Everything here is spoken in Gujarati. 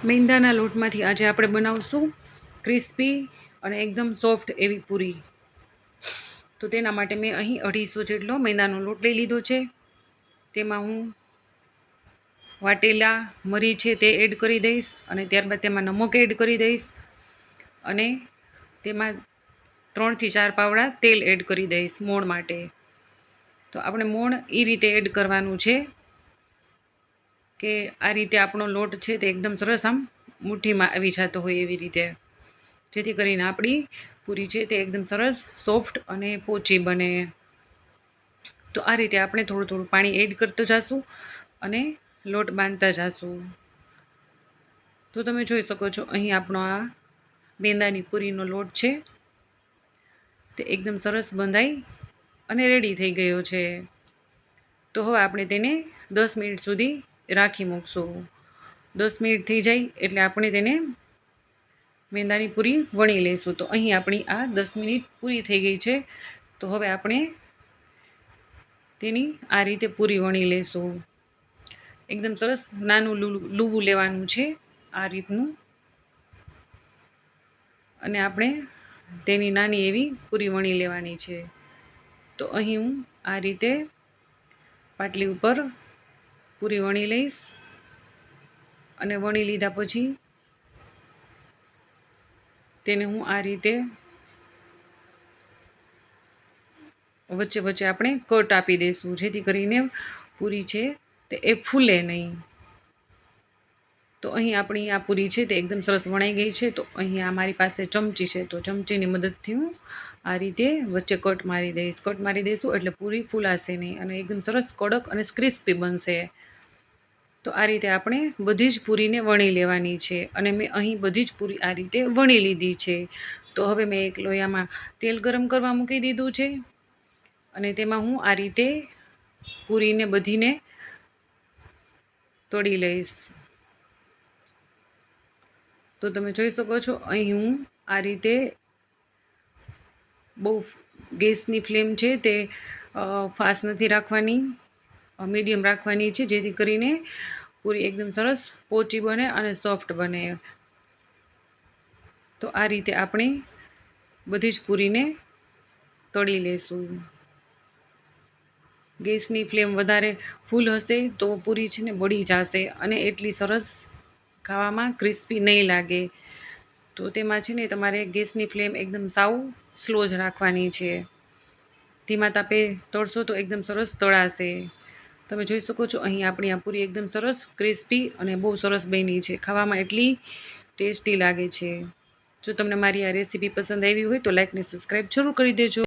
મેંદાના લોટમાંથી આજે આપણે બનાવશું ક્રિસ્પી અને એકદમ સોફ્ટ એવી પૂરી. તો તેના માટે મેં અહીં 250 જેટલો મેંદાનો લોટ લઈ લીધો છે. તેમાં હું વાટેલા મરી છે તે એડ કરી દઈશ અને ત્યારબાદ તેમાં નમક એડ કરી દઈશ અને તેમાં 3 થી 4 પાવડા તેલ એડ કરી દઈશ મોણ માટે. તો આપણે મોણ એ રીતે એડ કરવાનું છે કે આ રીતે આપણો લોટ છે તે એકદમ સરસ આમ મુઠ્ઠીમાં આવી જતો હોય એવી રીતે, જેથી કરીને આપણી પૂરી છે તે એકદમ સરસ સોફ્ટ અને પોચી બને. તો આ રીતે આપણે થોડું થોડું પાણી એડ કરતું જઈશું અને લોટ બાંધતા જઈશું. તો તમે જોઈ શકો છો અહીં આપણો આ મેંદાની પૂરીનો લોટ છે તે એકદમ સરસ બંધાઈ અને રેડી થઈ ગયો છે. તો હવે આપણે તેને 10 મિનિટ સુધી રાખી મૂકશું. 10 મિનિટ થઈ જાય એટલે આપણે તેને મેંદાની પૂરી વણી લઈશું. તો અહીં આપણી આ 10 મિનિટ પૂરી થઈ ગઈ છે. તો હવે આપણે તેની આ રીતે પૂરી વણી લઈશું. એકદમ સરસ નાનું લૂવું લેવાનું છે આ રીતનું, અને આપણે તેની નાની એવી પૂરી વણી લેવાની છે. તો અહીં હું આ રીતે પાટલી ઉપર પૂરી વણી લઈશ અને વણી લીધા પછી તેને હું આ રીતે વચ્ચે વચ્ચે આપણે કટ આપી દઈશું, જેથી કરીને પૂરી છે તે એ ફૂલે નહીં. તો અહીં આપણી આ પૂરી છે તે એકદમ સરસ વણાઈ ગઈ છે. તો અહીં આ મારી પાસે ચમચી છે, તો ચમચીની મદદથી હું આ રીતે વચ્ચે કટ મારી દઈશ. કટ મારી દઈશું એટલે પૂરી ફૂલાશે નહીં અને એકદમ સરસ કડક અને ક્રિસ્પી બનશે. તો આ રીતે આપણે બધી જ પૂરીને વણી લેવાની છે અને મેં અહીં બધી જ પૂરી આ રીતે વણી લીધી છે. તો હવે મેં એક લોયામાં તેલ ગરમ કરવા મૂકી દીધું છે અને તેમાં હું આ રીતે પૂરીને બધીને તળી લઈશ. તો તમે જોઈ શકો છો અહીં હું આ રીતે બહુ ગેસની ફ્લેમ છે તે ફાસ્ટ નથી રાખવાની, મીડિયમ રાખવાની છે, જેથી કરીને પૂરી એકદમ સરસ પોચી બને અને સોફ્ટ બને. તો આ રીતે આપણે બધી જ પૂરીને તળી લેશું. ગેસની ફ્લેમ વધારે ફૂલ હશે તો પૂરી છે ને બળી જશે અને એટલી સરસ ખાવામાં ક્રિસ્પી નહીં લાગે. તો તેમાં છે ને તમારે ગેસની ફ્લેમ એકદમ સાવ સ્લો જ રાખવાની છે. ધીમા તાપે તળશો તો એકદમ સરસ તળાશે. તમે જોઈ શકો છો અહીં આપણી આ પૂરી એકદમ સરસ ક્રિસ્પી અને બહુ સરસ બની છે. ખાવામાં એટલી ટેસ્ટી લાગે છે. જો તમને મારી આ રેસીપી પસંદ આવી હોય તો લાઈક ને સબસ્ક્રાઈબ જરૂર કરી દેજો.